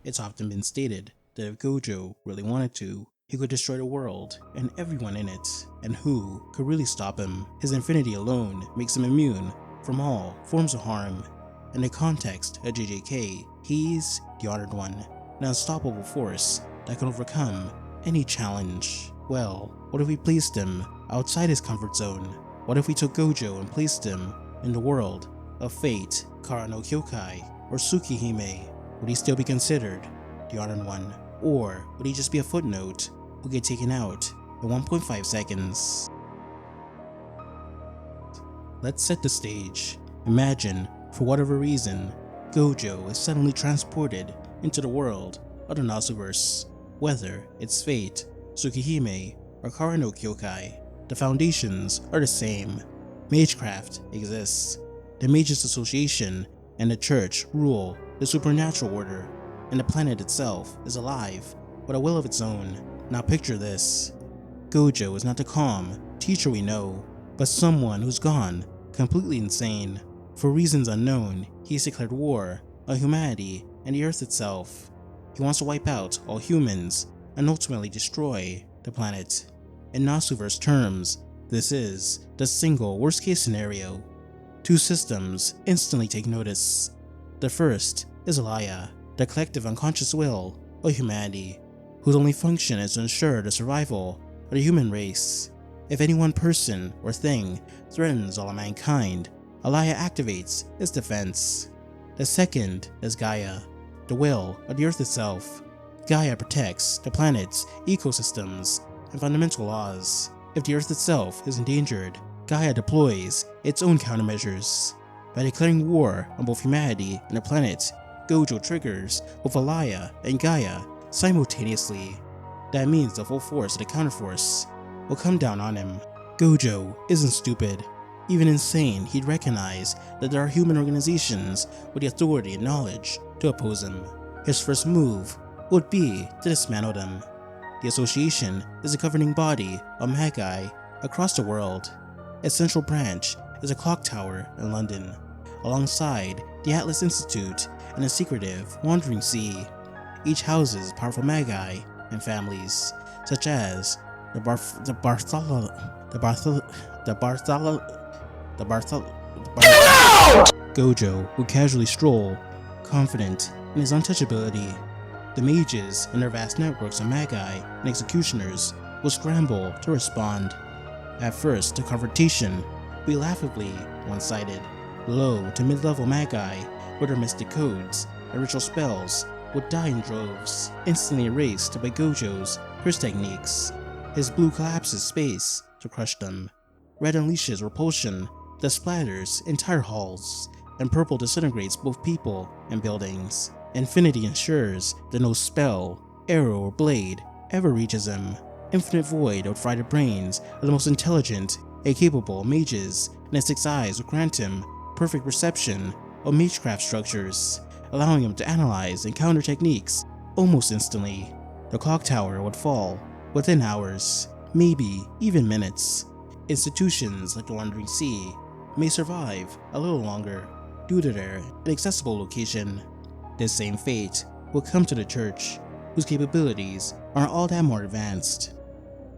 It's often been stated that if Gojo really wanted to, he could destroy the world and everyone in it, and who could really stop him? His infinity alone makes him immune from all forms of harm. In the context of JJK, he's the Honored One, an unstoppable force that can overcome any challenge. Well, what if we placed him outside his comfort zone? What if we took Gojo and placed him in the world of Fate, Kara no Kyokai, or Tsukihime? Would he still be considered the Honored One? Or would he just be a footnote who get taken out in 1.5 seconds? Let's set the stage. Imagine, for whatever reason, Gojo is suddenly transported into the world of the Nasuverse. Whether it's Fate, Tsukihime, or Kara no Kyokai, the foundations are the same. Magecraft exists. The Mages Association and the Church rule the supernatural order, and the planet itself is alive with a will of its own. Now picture this. Gojo is not the calm teacher we know, but someone who's gone completely insane. For reasons unknown, he's declared war on humanity and the Earth itself. He wants to wipe out all humans and ultimately destroy the planet. In Nasuverse terms, this is the single worst case scenario. Two systems instantly take notice. The first is Alaya, the collective unconscious will of humanity, whose only function is to ensure the survival of the human race. If any one person or thing threatens all of mankind, Alaya activates its defense. The second is Gaia, the will of the Earth itself. Gaia protects the planet's ecosystems and fundamental laws. If the Earth itself is endangered, Gaia deploys its own countermeasures. By declaring war on both humanity and the planet, Gojo triggers both Alaya and Gaia simultaneously. That means the full force of the counterforce will come down on him. Gojo isn't stupid. Even insane, he'd recognize that there are human organizations with the authority and knowledge to oppose him. His first move would be to dismantle them. The association is a governing body of magi across the world. Its central branch is a clock tower in London, alongside the Atlas Institute and a secretive Wandering Sea. Each houses powerful magi and families, such as Gojo would casually stroll, confident in his untouchability. The mages and their vast networks of magi and executioners will scramble to respond. At first, the confrontation will be laughably one-sided. Low to mid-level magi with their mystic codes and ritual spells would die in droves, instantly erased by Gojo's curse techniques. His blue collapses space to crush them. Red unleashes repulsion that splatters entire halls, and purple disintegrates both people and buildings. Infinity ensures that no spell, arrow, or blade ever reaches him. Infinite Void would fry the brains of the most intelligent and capable mages, and his 6 eyes would grant him perfect perception of magecraft structures, allowing him to analyze and counter techniques almost instantly. The clock tower would fall within hours, maybe even minutes. Institutions like the Wandering Sea may survive a little longer due to their inaccessible location. This same fate will come to the Church, whose capabilities are all that more advanced.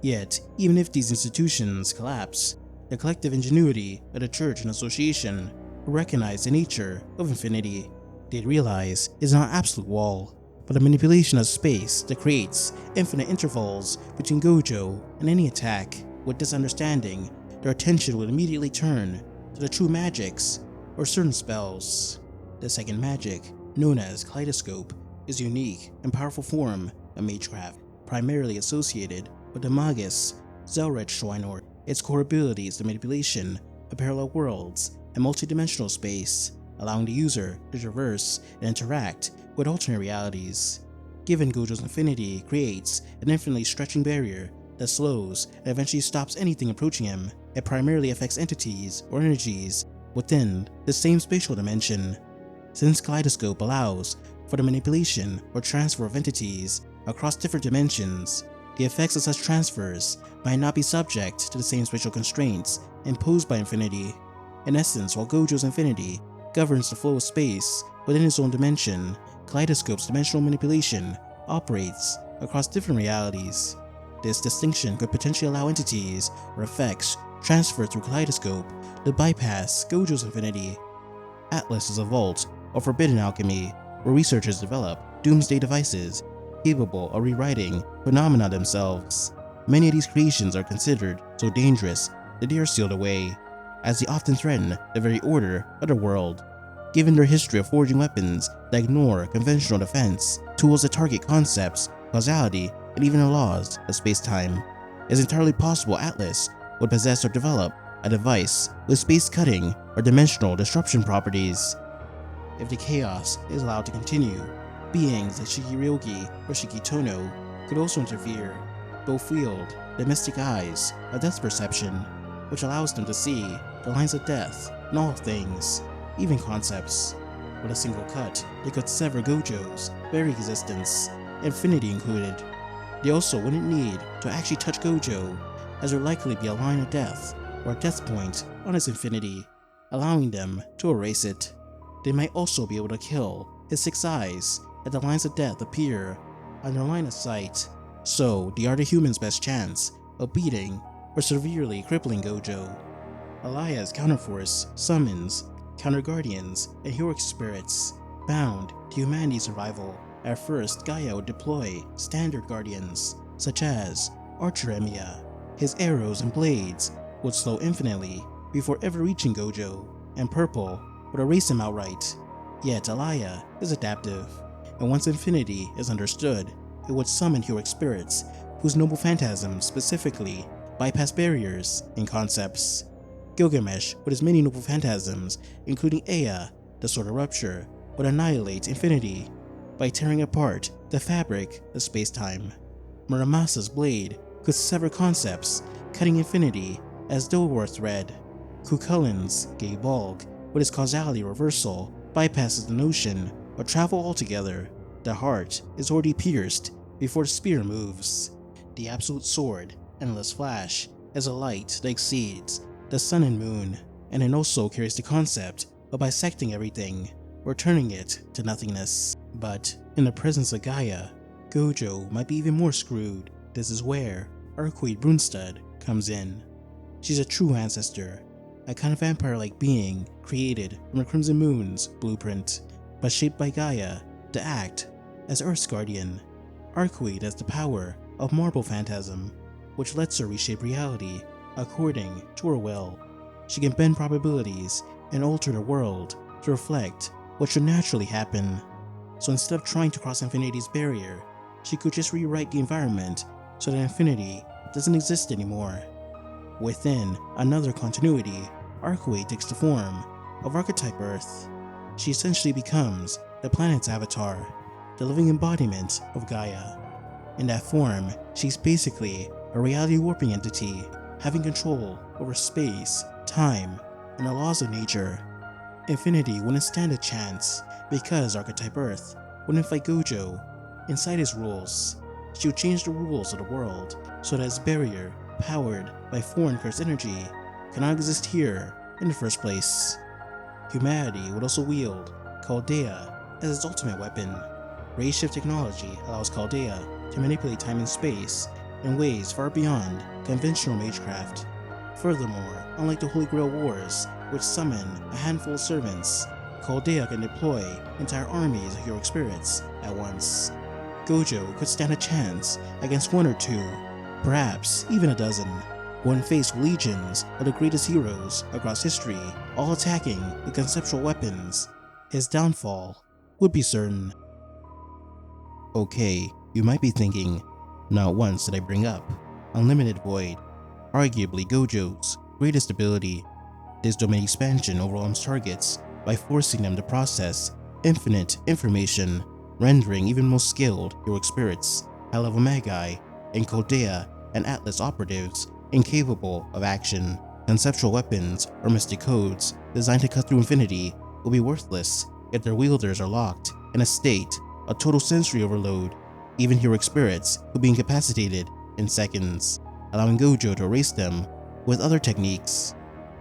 Yet, even if these institutions collapse, the collective ingenuity of the Church and Association will recognize the nature of infinity. They'd realize it's not an absolute wall, but a manipulation of space that creates infinite intervals between Gojo and any attack. With this understanding, their attention would immediately turn to the true magics or certain spells. The second magic, known as Kaleidoscope, is a unique and powerful form of magecraft, primarily associated with the Magus Zelrech Schweinort. Its core ability is the manipulation of parallel worlds and multidimensional space, allowing the user to traverse and interact with alternate realities. Given Gojo's infinity creates an infinitely stretching barrier that slows and eventually stops anything approaching him, it primarily affects entities or energies within the same spatial dimension. Since Kaleidoscope allows for the manipulation or transfer of entities across different dimensions, the effects of such transfers might not be subject to the same spatial constraints imposed by infinity. In essence, while Gojo's infinity governs the flow of space within his own dimension, Kaleidoscope's dimensional manipulation operates across different realities. This distinction could potentially allow entities or effects transferred through Kaleidoscope to bypass Gojo's infinity. Atlas is a vault of forbidden alchemy where researchers develop doomsday devices capable of rewriting phenomena themselves. Many of these creations are considered so dangerous that they are sealed away, as they often threaten the very order of the world. Given their history of forging weapons that ignore conventional defense, tools that target concepts, causality, and even the laws of space-time, it's entirely possible Atlas would possess or develop a device with space-cutting or dimensional disruption properties. If the chaos is allowed to continue, beings like Shikiryogi or Shikitono could also interfere. Both wield the mystic eyes of death perception, which allows them to see the lines of death in all things, even concepts. With a single cut, they could sever Gojo's very existence, infinity included. They also wouldn't need to actually touch Gojo, as there would likely be a line of death or a death point on his infinity, allowing them to erase it. They might also be able to kill his 6 eyes as the lines of death appear on their line of sight, so they are the human's best chance of beating or severely crippling Gojo. Alaya's counterforce summons counter-guardians and heroic spirits bound to humanity's survival. At first, Gaia would deploy standard guardians, such as Arcueid. His arrows and blades would slow infinitely before ever reaching Gojo, and Purple would erase him outright. Yet Alaya is adaptive, and once infinity is understood, it would summon heroic spirits whose noble phantasms specifically bypass barriers and concepts. Gilgamesh, with his many noble phantasms, including Ea, the Sword of Rupture, would annihilate infinity by tearing apart the fabric of space-time. Muramasa's blade could sever concepts, cutting infinity as though it were a thread. Cuchulain's Gay Bulk, with its causality reversal, bypasses the notion of travel altogether. The heart is already pierced before the spear moves. The Absolute Sword, Endless Flash, is a light that exceeds the sun and moon, and it also carries the concept of bisecting everything, or turning it to nothingness. But in the presence of Gaia, Gojo might be even more screwed. This is where Arcueid Brunstud comes in. She's a true ancestor, a kind of vampire-like being created from the Crimson Moon's blueprint, but shaped by Gaia to act as Earth's guardian. Arcueid has the power of Marble Phantasm, which lets her reshape reality according to her will. She can bend probabilities and alter the world to reflect what should naturally happen. So instead of trying to cross infinity's barrier, she could just rewrite the environment so that infinity doesn't exist anymore. Within another continuity, Arcueid takes the form of Archetype Earth. She essentially becomes the planet's avatar, the living embodiment of Gaia. In that form, she's basically a reality warping entity, having control over space, time, and the laws of nature. Infinity wouldn't stand a chance because Archetype Earth wouldn't fight Gojo. Inside his rules, she would change the rules of the world so that its barrier, powered by foreign cursed energy, cannot exist here in the first place. Humanity would also wield Chaldea as its ultimate weapon. Ray shift technology allows Chaldea to manipulate time and space in ways far beyond conventional magecraft. Furthermore, unlike the Holy Grail Wars, which summon a handful of servants, Chaldea can deploy entire armies of heroic spirits at once. Gojo could stand a chance against 1 or 2, perhaps even a dozen, when faced with legions of the greatest heroes across history, all attacking with conceptual weapons. His downfall would be certain. Okay, you might be thinking, not once did I bring up Unlimited Void, arguably Gojo's greatest ability. This domain expansion overwhelms targets by forcing them to process infinite information, rendering even most skilled heroic spirits, high-level magi, and Chaldea and Atlas operatives incapable of action. Conceptual weapons or mystic codes designed to cut through infinity will be worthless if their wielders are locked in a state of total sensory overload. Even heroic spirits could be incapacitated in seconds, allowing Gojo to erase them with other techniques.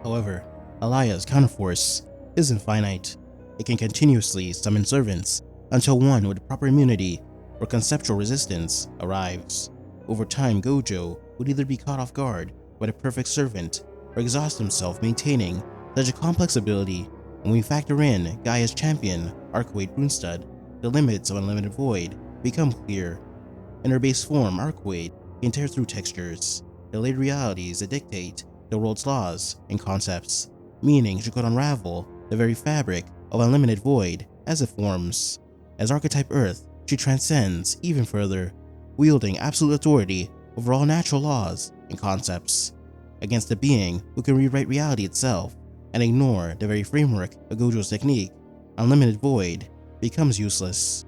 However, Alaya's counterforce isn't finite. It can continuously summon servants until one with proper immunity or conceptual resistance arrives. Over time, Gojo would either be caught off guard by the perfect servant or exhaust himself maintaining such a complex ability. When we factor in Gaia's champion, Arcueid Runestud, the limits of Unlimited Void become clear. In her base form, Arcueid can tear through textures, the layered realities that dictate the world's laws and concepts, meaning she could unravel the very fabric of Unlimited Void as it forms. As Archetype Earth, she transcends even further, wielding absolute authority over all natural laws and concepts, against a being who can rewrite reality itself and ignore the very framework of Gojo's technique. Unlimited Void becomes useless.